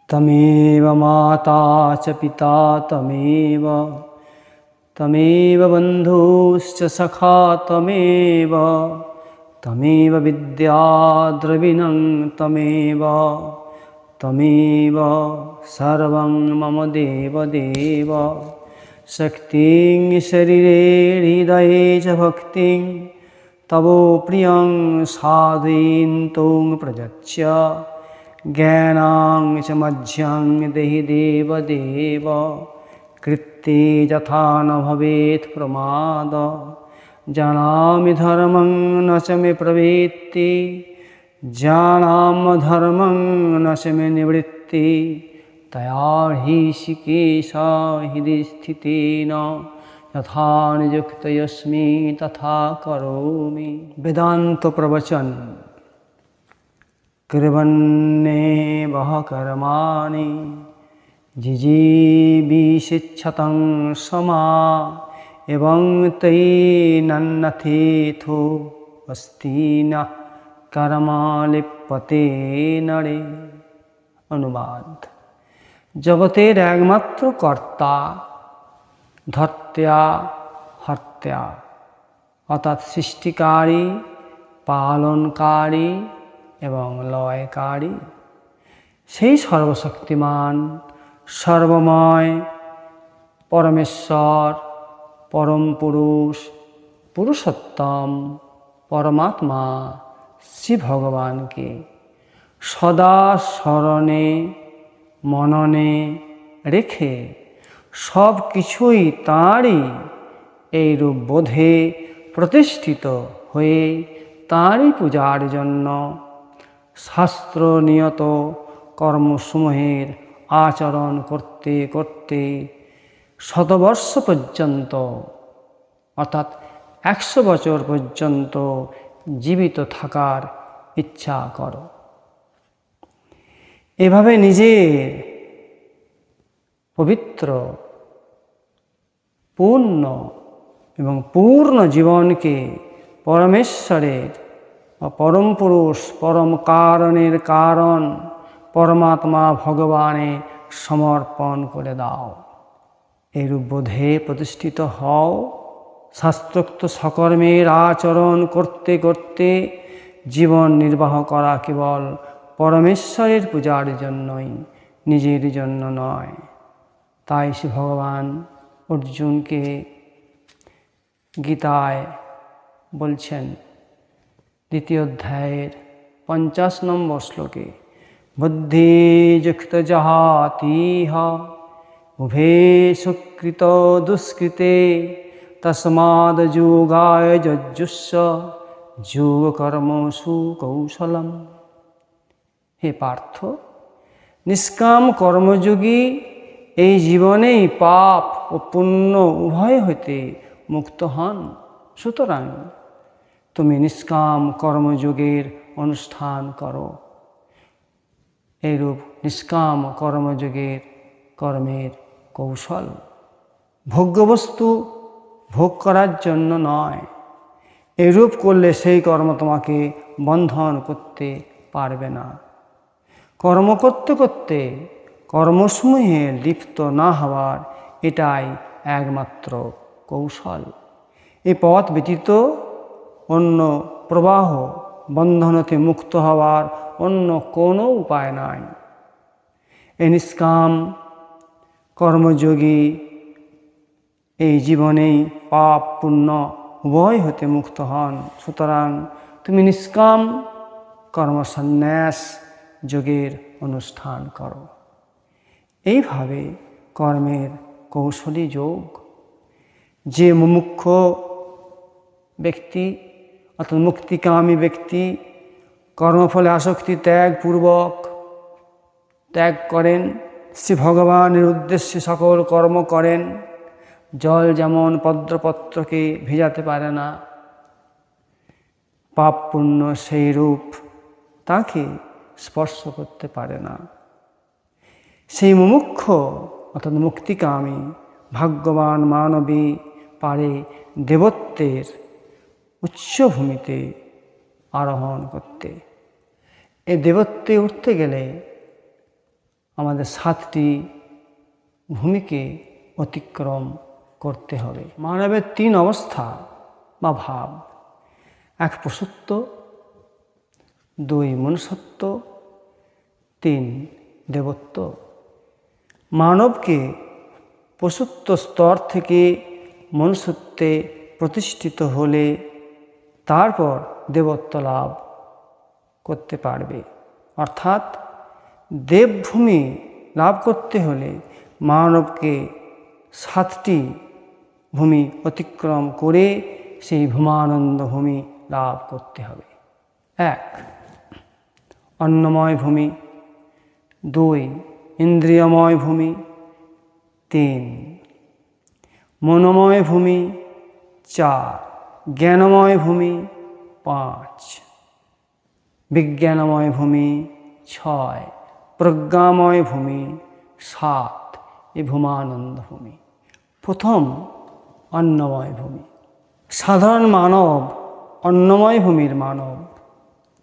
तमेव माता च पिता तमेव तमेव बन्धुश्च सखा तमेव तमेव विद्या द्रविणं तमेव तमेव सर्वं मम देवदेव शक्तिं शरीरे हृदये च भक्तिं तवो प्रियं साधयिन्तुं प्रयच्छ ज्ञानं च मध्यं देहि देवदेव कृत्ते यथा न भवेत् प्रमाद जानामि धर्मं न च मे प्रवृत्ति जानामि धर्मं न च मे निवृत्ति तया ऋषिकेशा हृदि स्थितेन यथा नियुक्तोऽस्मि तथा करोमि। वेदांत प्रवचन कुर्वन्नेवः कर्माणि जिजीविषिच्छतं समा एवं तैनन्नथेथो अस्ति न कर्मा लिप्यते नरे। अनुवाद। जगतेर एकमात्र कर्ता धर्त्या हर्त्या अर्थात सृष्टिकारी पालनकारी एवं लयकारी সেই সর্বশক্তিমান সর্বময় পরমেশ্বর পরম পুরুষ পুরুষোত্তম পরমাত্মা শ্রী ভগবানকে সদা স্মরণে মননে রেখে সব কিছুই তাঁরই এই রূপ বোধে প্রতিষ্ঠিত হয়ে তাঁরই পূজার জন্য শাস্ত্র নিয়ত কর্মসমূহের আচরণ করতে করতে শতবর্ষ পর্যন্ত অর্থাৎ 100 বছর পর্যন্ত জীবিত থাকার ইচ্ছা করো। এভাবে নিজের পবিত্র পূর্ণ এবং পূর্ণ জীবনকে পরমেশ্বরের পরম পুরুষ পরম কারণের কারণ পরমাত্মা ভগবানে সমর্পণ করে দাও। এরূপ বোধে প্রতিষ্ঠিত হও। শাস্ত্রোক্ত সকর্মের আচরণ করতে করতে জীবন নির্বাহ করা কেবল পরমেশ্বরের পূজার জন্যই, নিজের জন্য নয়। তাই শ্রী ভগবান অর্জুনকে গীতায় বলছেন 2য় অধ্যায়ের 50 নম্বর শ্লোকে বুদ্ধিযুক্ত জহাতিহ উভে সুকৃত দুষ্কৃতে তস্মাদ যোগায় যজ্জুস্স যোগ কর্মসু কৌশলম। হে পার্থ, নিষ্কাম কর্মযোগী এই জীবনেই পাপ ও পুণ্য উভয় হইতে মুক্ত হন। সুতরাং তুমি নিষ্কাম কর্মযোগের অনুষ্ঠান করো। এইরূপ নিষ্কাম কর্মযোগের কর্মের কৌশল ভোগ্যবস্তু ভোগ করার জন্য নয়। এরূপ করলে সেই কর্ম তোমাকে বন্ধন করতে পারবে না। কর্ম করতে করতে কর্মসমূহে লিপ্ত না হওয়ার এটাই একমাত্র কৌশল। এই পথ ব্যতীত অন্য প্রবাহ বন্ধনতে মুক্ত হওয়ার অন্য কোনো উপায় নাই। এই নিষ্কাম কর্মযোগী এই জীবনেই পাপ পুণ্য উভয় হতে মুক্ত হন। সুতরাং তুমি নিষ্কাম কর্মসন্ন্যাস যোগের অনুষ্ঠান করো। এইভাবে কর্মের কৌশলী যোগ যে মুমুক্ষ ব্যক্তি অর্থাৎ মুক্তিকামী ব্যক্তি কর্মফলে আসক্তি ত্যাগপূর্বক ত্যাগ করেন, শ্রী ভগবানের উদ্দেশ্যে সকল কর্ম করেন। জল যেমন পদ্মপত্রকে ভেজাতে পারে না, পাপ পুণ্য সেই রূপ তাকে স্পর্শ করতে পারে না। সেই মুমুক্ষ অর্থাৎ মুক্তিকামী ভাগ্যবান মানবী পারে দেবত্বের উচ্চভূমিতে আরোহণ করতে। এই দেবত্বে উঠতে গেলে আমাদের 7টি ভূমিকে অতিক্রম করতে হবে। মানবের 3 অবস্থা বা ভাব, 1 পশুত্ব, 2 মনুষ্যত্ব, 3 দেবত্ব। মানবকে পশুত্ব স্তর থেকে মনুষ্যত্বে প্রতিষ্ঠিত হলে তারপর দেবত্ব লাভ করতে পারবে। অর্থাৎ দেবভূমি লাভ করতে হলে মানবকে 7টি ভূমি অতিক্রম করে সেই ভূমানন্দ ভূমি লাভ করতে হবে। 1 অন্নময় ভূমি, 2 ইন্দ্রিয়ময় ভূমি, 3 মনোময় ভূমি, 4 জ্ঞানময় ভূমি, 5 বিজ্ঞানময় ভূমি, 6 প্রজ্ঞাময় ভূমি, 7 এই ভূমানন্দ ভূমি। প্রথম অন্নময় ভূমি। সাধারণ মানব অন্নময় ভূমির মানব,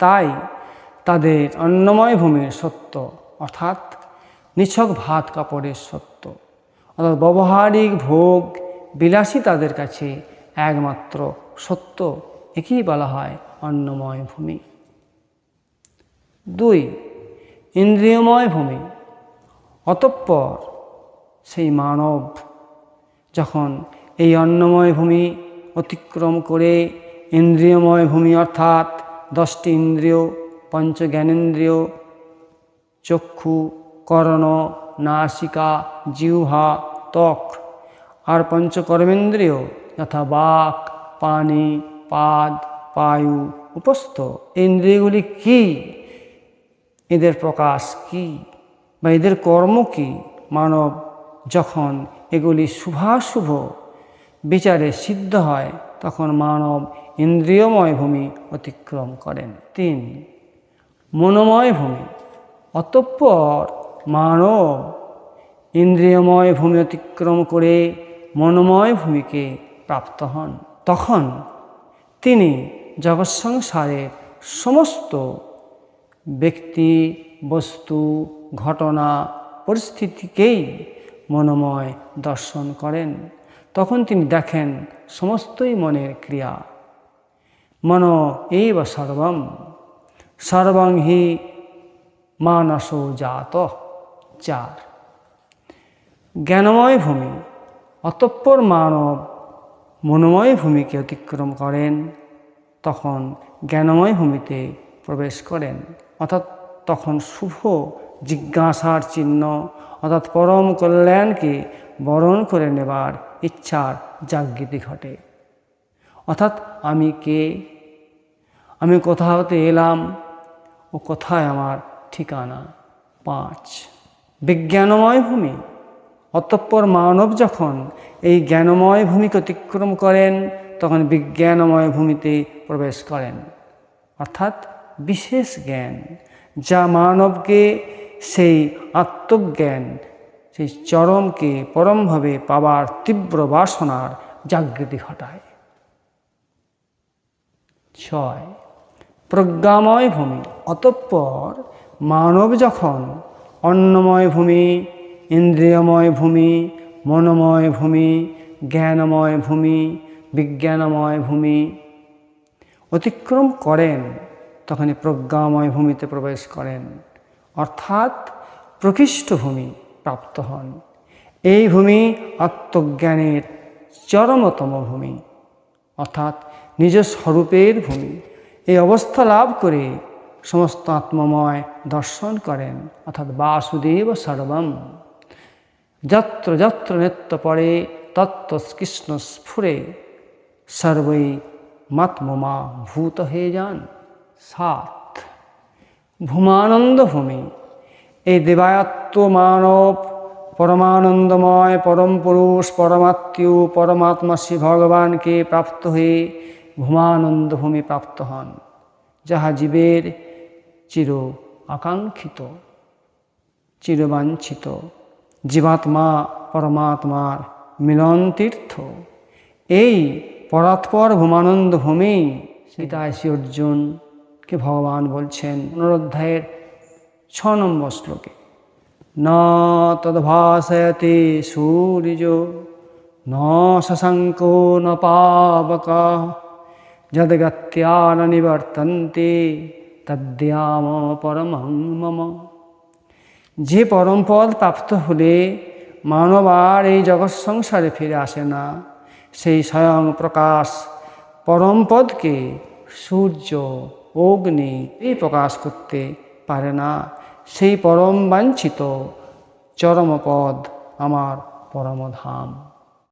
তাই তাদের অন্নময় ভূমির সত্য অর্থাৎ নিছক ভাত কাপড়ের সত্য অর্থাৎ ব্যবহারিক ভোগ বিলাসী তাদের কাছে একমাত্র সত্য, একেই বলা হয় অন্নময় ভূমি। 2 ইন্দ্রিয়ময় ভূমি। অতঃপর সেই মানব যখন এই অন্নময় ভূমি অতিক্রম করে ইন্দ্রিয়ময় ভূমি অর্থাৎ 10টি ইন্দ্রিয়, পঞ্চ জ্ঞানেন্দ্রিয়, চক্ষু, কর্ণ, নাসিকা, জিহ্বা, ত্বক আর পঞ্চকর্মেন্দ্রিয় যথা বাক, পানি, পাদ, পায়ু, উপস্থ, ইন্দ্রিয়গুলি কি, এদের প্রকাশ কি বা এদের কর্ম কি, মানব যখন এগুলি শুভাশুভ বিচারে সিদ্ধ হয় তখন মানব ইন্দ্রিয়ময় ভূমি অতিক্রম করেন। 3 মনোময় ভূমি। অতঃপর মানব ইন্দ্রিয়ময় ভূমি অতিক্রম করে মনোময় ভূমিকে প্রাপ্ত হন। তখন তিনি জগৎ সংসারের সমস্ত ব্যক্তি, বস্তু, ঘটনা, পরিস্থিতিকেই মনোময় দর্শন করেন। তখন তিনি দেখেন সমস্তই মনের ক্রিয়া। মনো এইব সর্বম, সর্বং হি মানসো জাত। 4 জ্ঞানময় ভূমি। অতঃপর মানব মনোময় ভূমিকে অতিক্রম করেন, তখন জ্ঞানময় ভূমিতে প্রবেশ করেন। অর্থাৎ তখন শুভ জিজ্ঞাসার চিহ্ন অর্থাৎ পরম কল্যাণকে বরণ করে নেবার ইচ্ছার জাগৃতি ঘটে। অর্থাৎ আমি কে, আমি কোথা হতে এলাম ও কোথায় আমার ঠিকানা। 5 বিজ্ঞানময় ভূমি। অতঃপর মানব যখন এই জ্ঞানময় ভূমিকে অতিক্রম করেন তখন বিজ্ঞানময় ভূমিতে প্রবেশ করেন। অর্থাৎ বিশেষ জ্ঞান যা মানবকে সেই আত্মজ্ঞান, সেই চরমকে পরমভাবে পাবার তীব্র বাসনার জাগৃতি ঘটায়। 6 প্রজ্ঞাময় ভূমি। অতঃপর মানব যখন অন্নময় ভূমি, ইন্দ্রিয়ময় ভূমি, মনোময় ভূমি, জ্ঞানময় ভূমি, বিজ্ঞানময় ভূমি অতিক্রম করেন তখনই প্রজ্ঞাময় ভূমিতে প্রবেশ করেন অর্থাৎ প্রকৃষ্ট ভূমি প্রাপ্ত হন। এই ভূমি আত্মজ্ঞানের চরমতম ভূমি অর্থাৎ নিজ স্বরূপের ভূমি। এই অবস্থা লাভ করে সমস্ত আত্মময় দর্শন করেন অর্থাৎ বাসুদেব সর্বম। যত্র যত্র নেত্য পড়ে তত্ত্ব কৃষ্ণ স্ফুরে, সর্বৈ মাত্মমা ভূত হয়ে যান। 7 ভূমানন্দ ভূমি। এই দেবায়ত্ত মানব পরমানন্দময় পরম পুরুষ পরমাত্মীয় পরমাত্মা শ্রী ভগবানকে প্রাপ্ত হয়ে ভূমানন্দ ভূমি প্রাপ্ত হন, যাহা জীবের চির আকাঙ্ক্ষিত, চিরবাঞ্ছিত জীবাত্মা পরমাত্মার মিলন তীর্থ। এই পরাৎপর ভূমানন্দ ভূমি সীতায় শ্রী অর্জুনকে ভগবান বলছেন 15 অধ্যায়ের 6 নম্বর শ্লোকে, ন তদ্ভাসয়তে সূর্যো ন শশাঙ্কো ন পাবকঃ যদ্গত্য়া ন নিবর্তন্তে তদ্ধাম পরমং মম। যে পরমপদ প্রাপ্ত হলে মানব আর এই জগৎ সংসারে ফিরে আসে না, সেই স্বয়ং প্রকাশ পরমপদকে সূর্য অগ্নি এই প্রকাশ করতে পারে না। সেই পরম বাঞ্ছিত চরমপদ আমার পরমধাম।